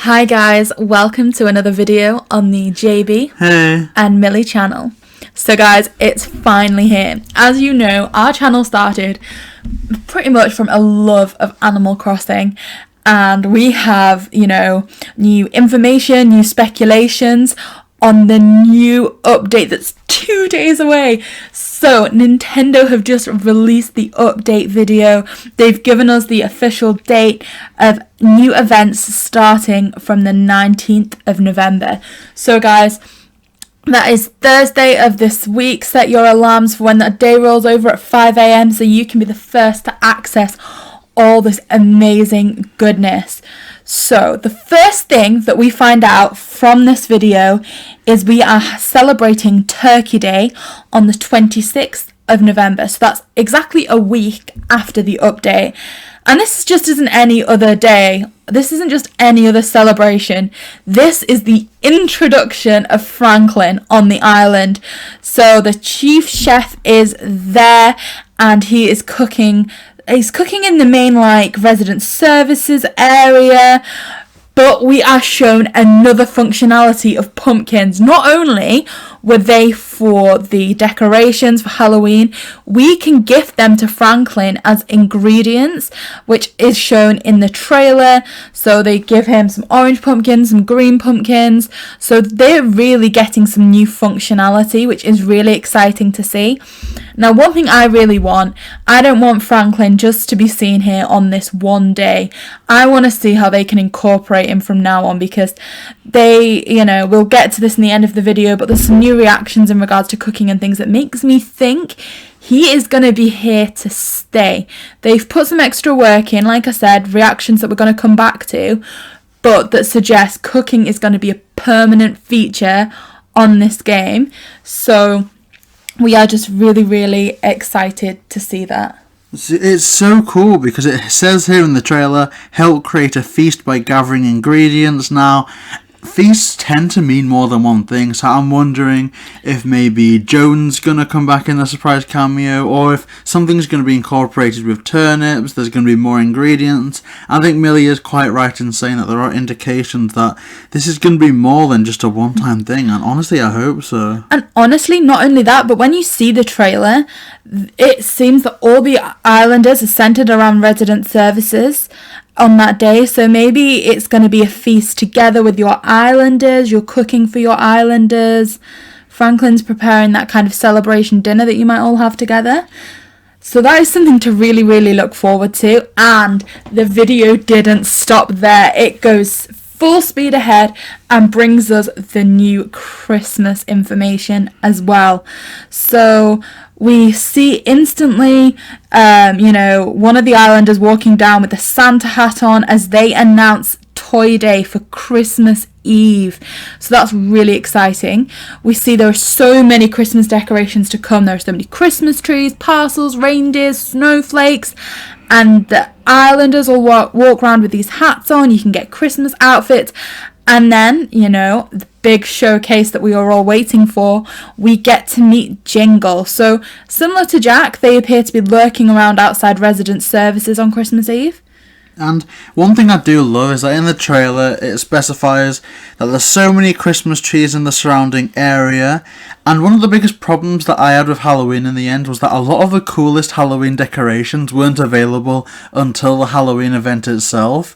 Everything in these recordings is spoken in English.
Hi guys, welcome to another video on the JB and Millie channel. So guys, it's finally here. As you know, our channel started pretty much from a love of Animal Crossing, and we have, new information, new speculations on the new update that's 2 days away. So Nintendo have just released the update video. They've given us the official date of new events starting from the 19th of November. So guys, that is Thursday of this week. Set your alarms for when that day rolls over at 5 a.m. so you can be the first to access all this amazing goodness. So the first thing that we find out from this video is we are celebrating Turkey Day on the 26th of November. So that's exactly a week after the update. And this just isn't any other day. This isn't just any other celebration. This is the introduction of Franklin on the island. So the chief chef is there and he is cooking. He's cooking in the main, resident services area, but we are shown another functionality of pumpkins. Not only were they for the decorations for Halloween, we can gift them to Franklin as ingredients, which is shown in the trailer. So they give him some orange pumpkins, some green pumpkins. So they're really getting some new functionality, which is really exciting to see. Now, one thing I really want, I don't want Franklin just to be seen here on this one day. I want to see how they can incorporate him from now on, because they, we'll get to this in the end of the video, but there's some new reactions in regards to cooking and things that makes me think he is going to be here to stay. They've put some extra work in, like I said, reactions that we're going to come back to, but that suggest cooking is going to be a permanent feature on this game. So we are just really, really excited to see that. It's so cool because it says here in the trailer, help create a feast by gathering ingredients. Now, feasts tend to mean more than one thing, so I'm wondering if maybe Joan's gonna come back in a surprise cameo, or if something's gonna be incorporated with turnips, there's gonna be more ingredients. I think Millie is quite right in saying that there are indications that this is gonna be more than just a one-time thing, and honestly I hope so. And honestly, not only that, but when you see the trailer, it seems that all the islanders are centered around resident services on that day. So maybe it's going to be a feast together with your islanders. You're cooking for your islanders. Franklin's preparing that kind of celebration dinner that you might all have together. So that is something to really, really look forward to. And the video didn't stop there. It goes full speed ahead and brings us the new Christmas information as well. So we see instantly, one of the islanders walking down with the Santa hat on as they announce Toy Day for Christmas Eve. So that's really exciting. We see there are so many Christmas decorations to come. There are so many Christmas trees, parcels, reindeers, snowflakes, and the islanders will walk around with these hats on. You can get Christmas outfits. And then, the big showcase that we are all waiting for, we get to meet Jingle. So, similar to Jack, they appear to be lurking around outside resident services on Christmas Eve. And one thing I do love is that in the trailer it specifies that there's so many Christmas trees in the surrounding area, and one of the biggest problems that I had with Halloween in the end was that a lot of the coolest Halloween decorations weren't available until the Halloween event itself.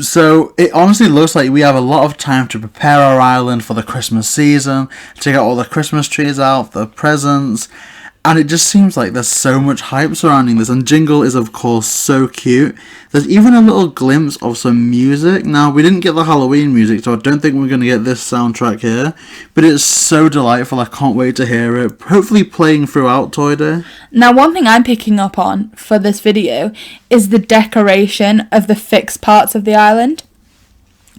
So it honestly looks like we have a lot of time to prepare our island for the Christmas season, to get all the Christmas trees out, the presents. And it just seems like there's so much hype surrounding this, and Jingle is of course so cute. There's even a little glimpse of some music. Now, we didn't get the Halloween music, so I don't think we're going to get this soundtrack here, but it's so delightful, I can't wait to hear it, hopefully playing throughout Toy Day. Now, one thing I'm picking up on for this video is the decoration of the fixed parts of the island.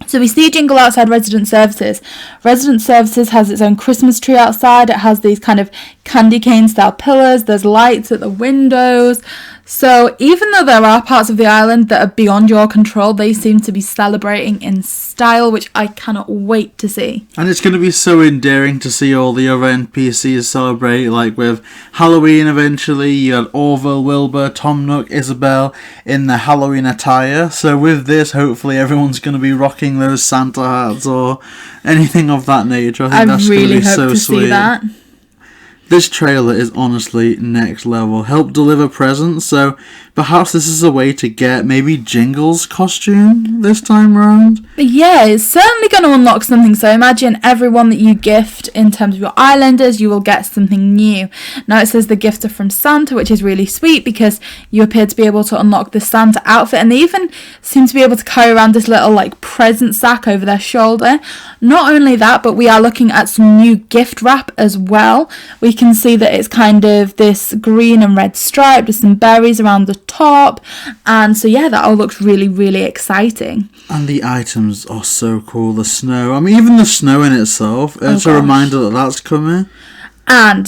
So we see Jingle outside Resident Services. Resident Services has its own Christmas tree outside. It has these kind of candy cane style pillars. There's lights at the windows. So even though there are parts of the island that are beyond your control, they seem to be celebrating in style, which I cannot wait to see. And it's going to be so endearing to see all the other NPCs celebrate, like with Halloween eventually. You had Orville, Wilbur, Tom Nook, Isabel in the Halloween attire. So with this, hopefully everyone's going to be rocking those Santa hats or anything of that nature. I think that's really going to be hope so to sweet. see that. This trailer is honestly next level. Help deliver presents, so perhaps this is a way to get maybe Jingle's costume this time around. Yeah, it's certainly going to unlock something. So imagine everyone that you gift in terms of your islanders, you will get something new. Now it says the gifts are from Santa, which is really sweet because you appear to be able to unlock the Santa outfit, and they even seem to be able to carry around this little like present sack over their shoulder. Not only that, but we are looking at some new gift wrap as well. We can see that it's kind of this green and red stripe with some berries around the top, and so yeah, that all looks really, really exciting. And the items are so cool. The snow, I mean, even the snow in itself, it's a reminder that that's coming. And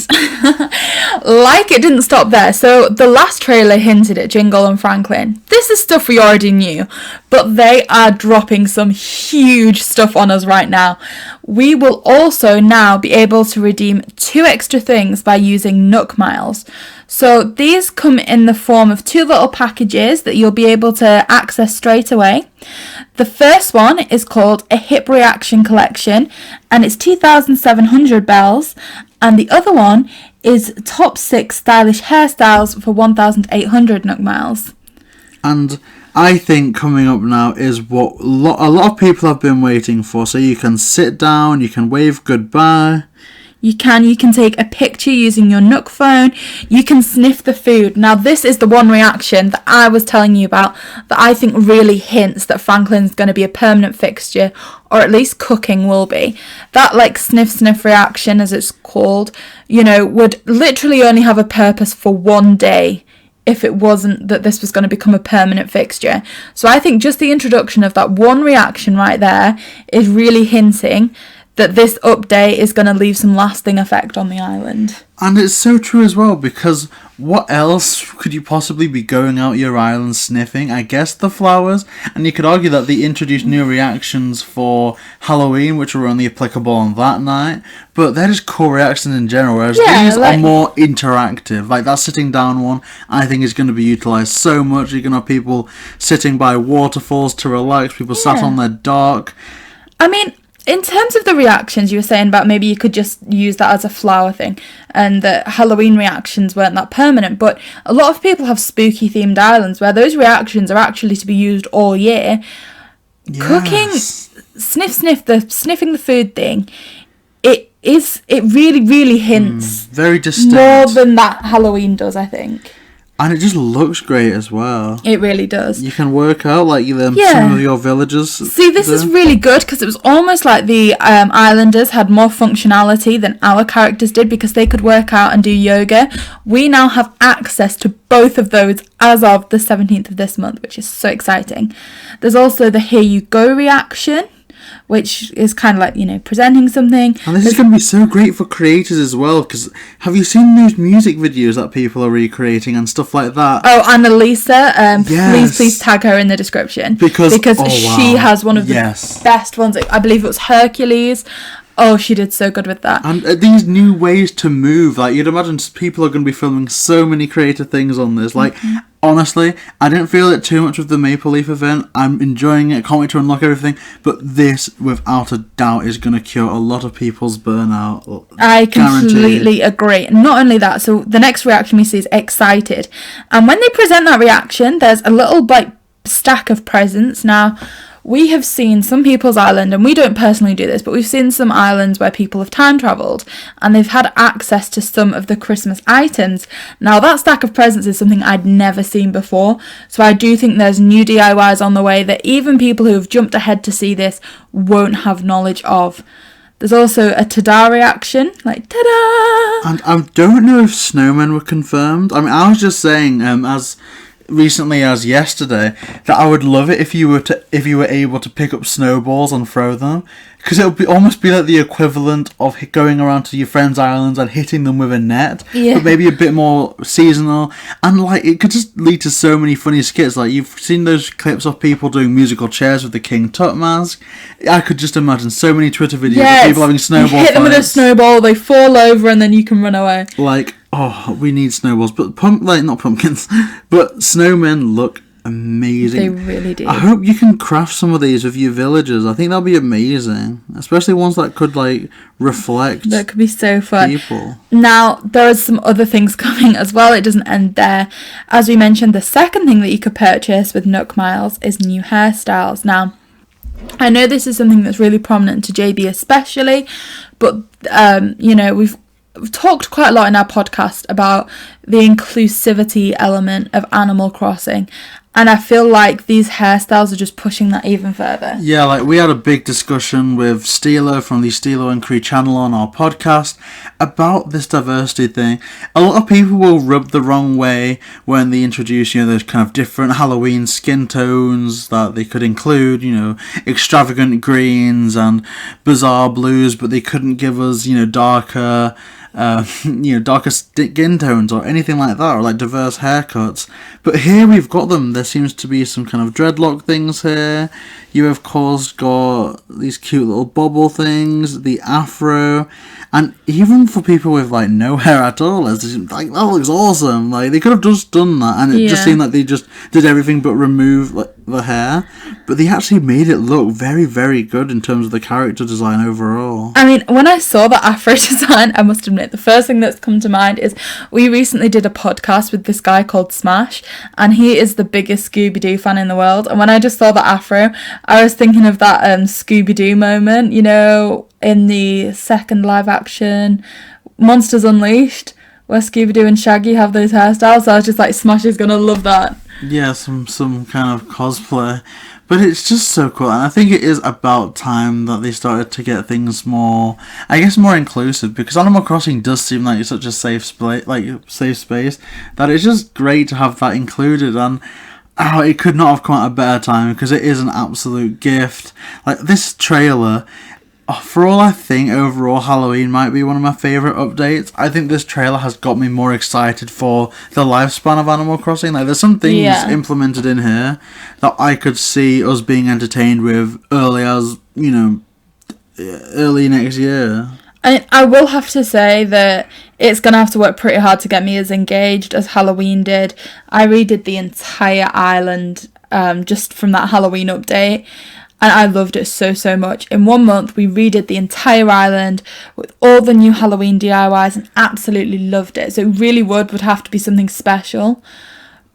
like it didn't stop there. So the last trailer hinted at Jingle and Franklin. This is stuff we already knew, but they are dropping some huge stuff on us right now. We will also now be able to redeem 2 extra things by using Nook Miles. So these come in the form of 2 little packages that you'll be able to access straight away. The first one is called a Hip Reaction Collection, and it's 2,700 bells. And the other one is top 6 stylish hairstyles for 1,800 Nook Miles. And I think coming up now is what a lot of people have been waiting for. So you can sit down, you can wave goodbye. You can take a picture using your Nook phone. You can sniff the food. Now, this is the one reaction that I was telling you about that I think really hints that Franklin's going to be a permanent fixture, or at least cooking will be. That, like, sniff reaction, as it's called, you know, would literally only have a purpose for one day if it wasn't that this was going to become a permanent fixture. So I think just the introduction of that one reaction right there is really hinting that this update is going to leave some lasting effect on the island. And it's so true as well, because what else could you possibly be going out your island sniffing? I guess the flowers. And you could argue that they introduced new reactions for Halloween, which were only applicable on that night. But they're just cool reactions in general, whereas these are more interactive. Like that sitting down one, I think is going to be utilised so much. You're going to have people sitting by waterfalls to relax, people sat on their dock. I mean, in terms of the reactions, you were saying about maybe you could just use that as a flower thing, and that Halloween reactions weren't that permanent, but a lot of people have spooky themed islands where those reactions are actually to be used all year. Yes. Cooking, sniffing the food thing, it really, really hints very distinct. More than that Halloween does, I think. And it just looks great as well. It really does. You can work out like some of your villagers. See, this is really good because it was almost like the Islanders had more functionality than our characters did because they could work out and do yoga. We now have access to both of those as of the 17th of this month, which is so exciting. There's also the Here You Go reaction, which is kind of like, you know, presenting something. And this is going to be so great for creators as well, because have you seen those music videos that people are recreating and stuff like that? Oh, Annalisa, please tag her in the description. Because she has one of the best ones. I believe it was Hercules. Oh, she did so good with that. And these new ways to move, like you'd imagine people are going to be filming so many creative things on this. Like, honestly, I didn't feel it too much with the Maple Leaf event. I'm enjoying it, can't wait to unlock everything. But this, without a doubt, is going to cure a lot of people's burnout. I completely agree. Not only that, so the next reaction we see is excited. And when they present that reaction, there's a little like stack of presents. Now, we have seen some people's island, and we don't personally do this, but we've seen some islands where people have time travelled and they've had access to some of the Christmas items. Now, that stack of presents is something I'd never seen before, so I do think there's new DIYs on the way that even people who have jumped ahead to see this won't have knowledge of. There's also a ta-da reaction, like ta-da! And I don't know if snowmen were confirmed. I mean, I was just saying, as recently as yesterday that I would love it if you were able to pick up snowballs and throw them, because it would almost be like the equivalent of going around to your friends' islands and hitting them with a net, but maybe a bit more seasonal, and like it could just lead to so many funny skits. Like you've seen those clips of people doing musical chairs with the King Tut mask. I could just imagine so many Twitter videos of people having snowball fights. Hit them with a snowball, they fall over, and then you can run away. Like, oh, we need snowballs, but not pumpkins, but snowmen look amazing. They really do. I hope you can craft some of these with your villagers. I think that'll be amazing, especially ones that could like reflect. That could be so fun. People. Now there are some other things coming as well. It doesn't end there. As we mentioned, the second thing that you could purchase with Nook Miles is new hairstyles. Now, I know this is something that's really prominent to JB especially, but we've talked quite a lot in our podcast about the inclusivity element of Animal Crossing, and I feel like these hairstyles are just pushing that even further. Yeah, like we had a big discussion with Steelo from the Steelo and Cree channel on our podcast about this diversity thing. A lot of people will rub the wrong way when they introduce, those kind of different Halloween skin tones that they could include, extravagant greens and bizarre blues, but they couldn't give us, darker skin tones or anything like that, or like diverse haircuts. But here we've got them. There seems to be some kind of dreadlock things here. You of course got these cute little bobble things, the afro, and even for people with like no hair at all, it's just, like, that looks awesome. Like they could have just done that, and it just seemed like they just did everything but remove like the hair, but they actually made it look very, very good in terms of the character design overall. I mean, when I saw the afro design, I must admit the first thing that's come to mind is we recently did a podcast with this guy called Smash, and he is the biggest Scooby-Doo fan in the world, and when I just saw the afro, I was thinking of that Scooby-Doo moment, in the second live action Monsters Unleashed, where Scooby-Doo and Shaggy have those hairstyles. So I was just like, Smash is gonna love that. Yeah, some kind of cosplay. But it's just so cool, and I think it is about time that they started to get things more inclusive, because Animal Crossing does seem like it's such a safe space that it's just great to have that included, and it could not have come at a better time, because it is an absolute gift. Like this trailer, for all I think overall Halloween might be one of my favourite updates, I think this trailer has got me more excited for the lifespan of Animal Crossing. Like there's some things implemented in here that I could see us being entertained with early next year. I will have to say that it's going to have to work pretty hard to get me as engaged as Halloween did. I redid the entire island just from that Halloween update, and I loved it so, so much. In 1 month, we redid the entire island with all the new Halloween DIYs and absolutely loved it. So it really would have to be something special.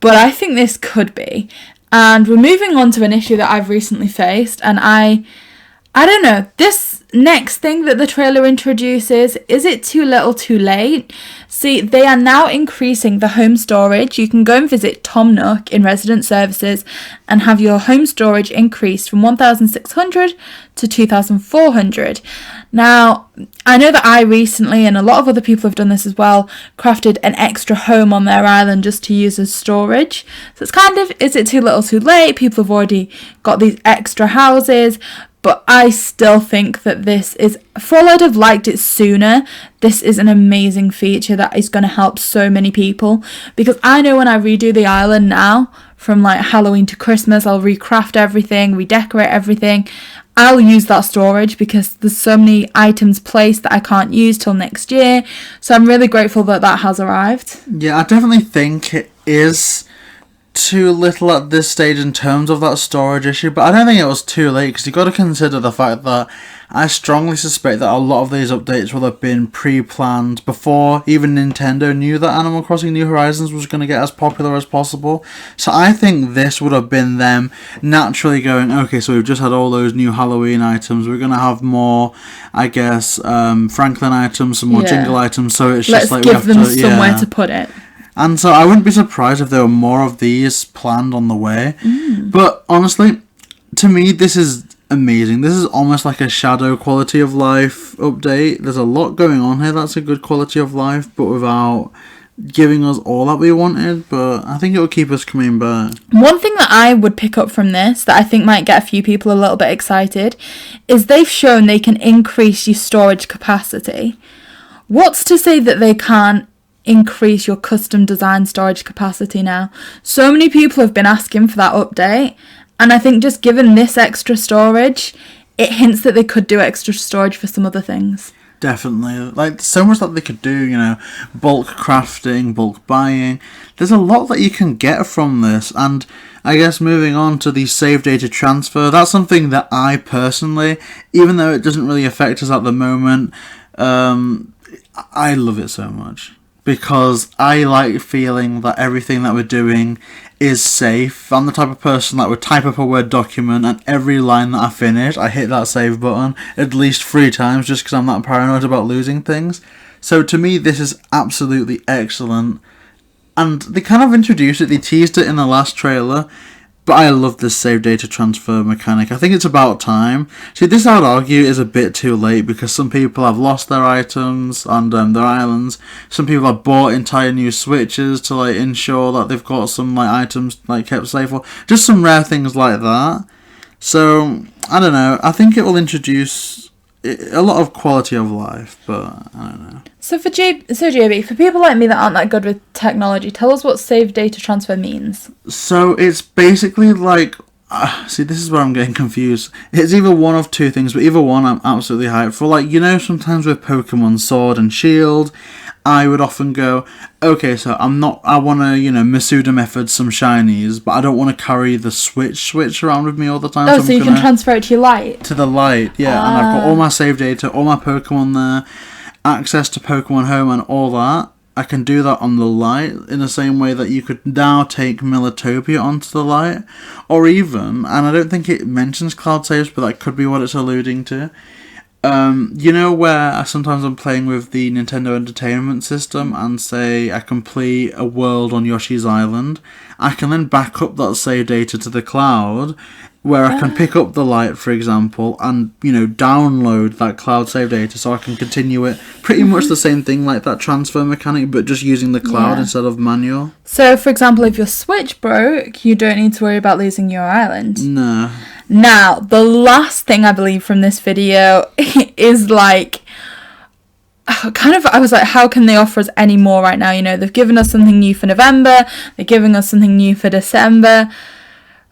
But I think this could be. And we're moving on to an issue that I've recently faced. And I don't know, this next thing that the trailer introduces, is it too little too late? See, they are now increasing the home storage. You can go and visit Tom Nook in Resident Services and have your home storage increased from 1,600 to 2,400. Now, I know that I recently, and a lot of other people have done this as well, crafted an extra home on their island just to use as storage. So it's kind of, is it too little too late? People have already got these extra houses. But I still think that this is, for all I'd have liked it sooner, this is an amazing feature that is going to help so many people. Because I know when I redo the island now, from like Halloween to Christmas, I'll recraft everything, redecorate everything. I'll use that storage because there's so many items placed that I can't use till next year. So I'm really grateful that that has arrived. Yeah, I definitely think it is too little at this stage in terms of that storage issue, but I don't think it was too late, because you've got to consider the fact that I strongly suspect that a lot of these updates will have been pre-planned before even Nintendo knew that Animal Crossing New Horizons was going to get as popular as possible. So I think this would have been them naturally going, okay, so we've just had all those new Halloween items, we're going to have more, I guess, Franklin items, some more Jingle items, so it's just like let's give them somewhere to put it. And so I wouldn't be surprised if there were more of these planned on the way. But honestly, to me, this is amazing. This is almost like a shadow quality of life update. There's a lot going on here that's a good quality of life, but without giving us all that we wanted, but I think it will keep us coming back. One thing that I would pick up from this that I think might get a few people a little bit excited is they've shown they can increase your storage capacity. What's to say that they can't increase your custom design storage capacity now? So many people have been asking for that update, and I think just given this extra storage, it hints that they could do extra storage for some other things. Definitely. Like, so much that they could do, you know, bulk crafting, bulk buying. There's a lot that you can get from this, and I guess moving on to the save data transfer, that's something that I personally, even though it doesn't really affect us at the moment, I love it so much. Because I like feeling that everything that we're doing is safe. I'm the type of person that would type up a Word document and every line that I finish, I hit that save button at least 3 times just because I'm that paranoid about losing things. So to me, this is absolutely excellent. And they kind of introduced it, they teased it in the last trailer, but I love this save data transfer mechanic. I think it's about time. See, this I would argue is a bit too late because some people have lost their items and their islands. Some people have bought entire new switches to like ensure that they've got some like items like kept safe, or just some rare things like that. So I don't know. I think it will introduce a lot of quality of life, but I don't know. So JB, for people like me that aren't that good with technology, tell us what save data transfer means. So it's basically like, see, this is where I'm getting confused. It's either one of two things, but either one I'm absolutely hyped for. Like, you know, sometimes with Pokemon Sword and Shield, I would often go, okay, so I want to, you know, Masuda method some shinies, but I don't want to carry the switch around with me all the time. Oh, so you can transfer it to your light? To the light, yeah. And I've got all my save data, all my Pokemon there, access to Pokemon Home and all that. I can do that on the light in the same way that you could now take Militopia onto the light. Or even, and I don't think it mentions cloud saves, but that could be what it's alluding to. You know where sometimes I'm playing with the Nintendo Entertainment System and say I complete a world on Yoshi's Island, I can then back up that save data to the cloud, where I can pick up the light, for example, and, you know, download that cloud save data so I can continue it. Pretty much the same thing like that transfer mechanic, but just using the cloud instead of manual. So, for example, if your Switch broke, you don't need to worry about losing your island. No. Now, the last thing I believe from this video is like, I was like, how can they offer us any more right now? You know, they've given us something new for November, they're giving us something new for December.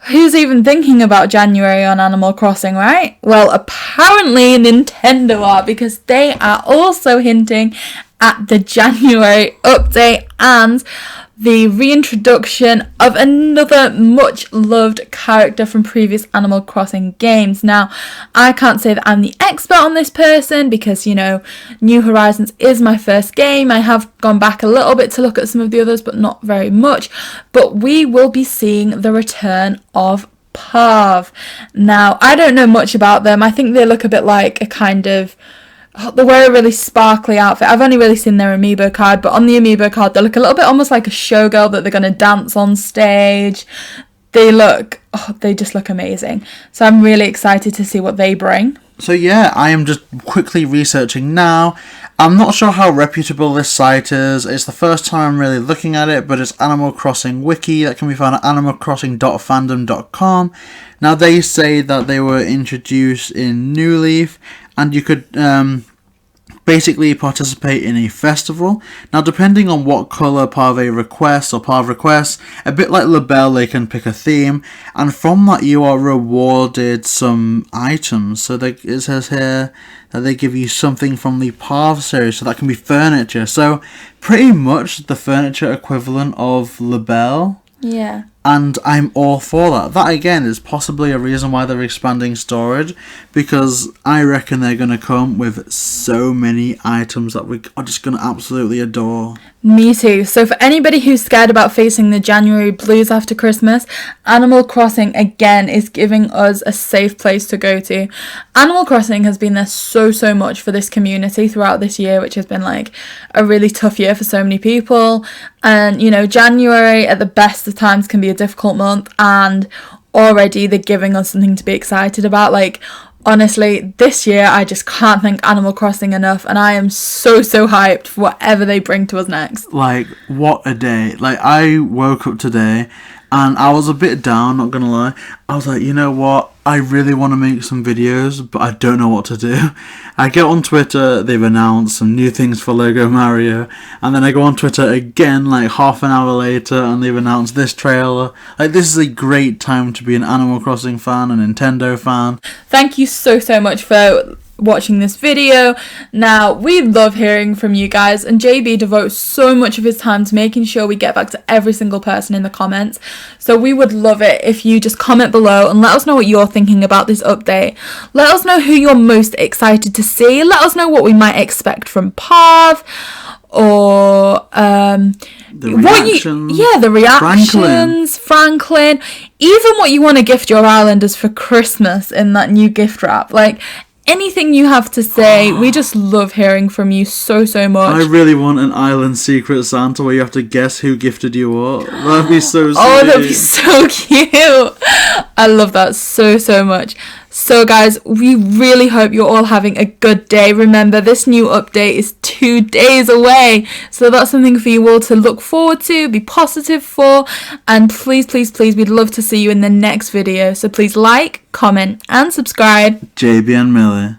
Who's even thinking about January on Animal Crossing, right? Well, apparently Nintendo are, because they are also hinting at the January update and the reintroduction of another much loved character from previous Animal Crossing games. Now, I can't say that I'm the expert on this person because, you know, New Horizons is my first game. I have gone back a little bit to look at some of the others, but not very much. But we will be seeing the return of Parv. Now, I don't know much about them. I think they look a bit like a kind of... they wear a really sparkly outfit. I've only really seen their amiibo card, but on the amiibo card, they look a little bit almost like a showgirl that they're going to dance on stage. They just look amazing. So I'm really excited to see what they bring. So yeah, I am just quickly researching now. I'm not sure how reputable this site is. It's the first time I'm really looking at it, but it's Animal Crossing Wiki that can be found at animalcrossing.fandom.com. Now they say that they were introduced in New Leaf, and you could basically participate in a festival. Now, depending on what colour Parv requests, a bit like Labelle, they can pick a theme, and from that you are rewarded some items. So it says here that they give you something from the Parv series, so that can be furniture. So pretty much the furniture equivalent of Labelle. Yeah. And I'm all for that. That, again, is possibly a reason why they're expanding storage, because I reckon they're going to come with so many items that we are just going to absolutely adore. Me too. So for anybody who's scared about facing the January blues after Christmas, Animal Crossing, again, is giving us a safe place to go to. Animal Crossing has been there so much for this community throughout this year, which has been like a really tough year for so many people. And, you know, January at the best of times can be a difficult month, and already they're giving us something to be excited about. Like, Honestly, this year I just can't thank Animal Crossing enough, and I am so hyped for whatever they bring to us next. Like, what a day. Like, I woke up today and I was a bit down, not gonna lie. I was like, you know what? I really want to make some videos, but I don't know what to do. I get on Twitter, they've announced some new things for Lego Mario, and then I go on Twitter again like half an hour later and they've announced this trailer. Like, this is a great time to be an Animal Crossing fan, a Nintendo fan. Thank you so much for watching this video. Now, we love hearing from you guys, and JB devotes so much of his time to making sure we get back to every single person in the comments, so we would love it if you just comment below and let us know what you're thinking about this update. Let us know who you're most excited to see. Let us know what we might expect from Pav, or the reactions, the reactions, Franklin, even what you want to gift your Islanders for Christmas in that new gift wrap. Like, anything you have to say. We just love hearing from you so much. I really want an Island Secret Santa where you have to guess who gifted you what. That'd be so sweet. Oh, that'd be so cute. I love that so much. So guys, we really hope you're all having a good day. Remember, this new update is 2 days away, so that's something for you all to look forward to, be positive for, and please, we'd love to see you in the next video. So please like, comment, and subscribe. JB and Millie.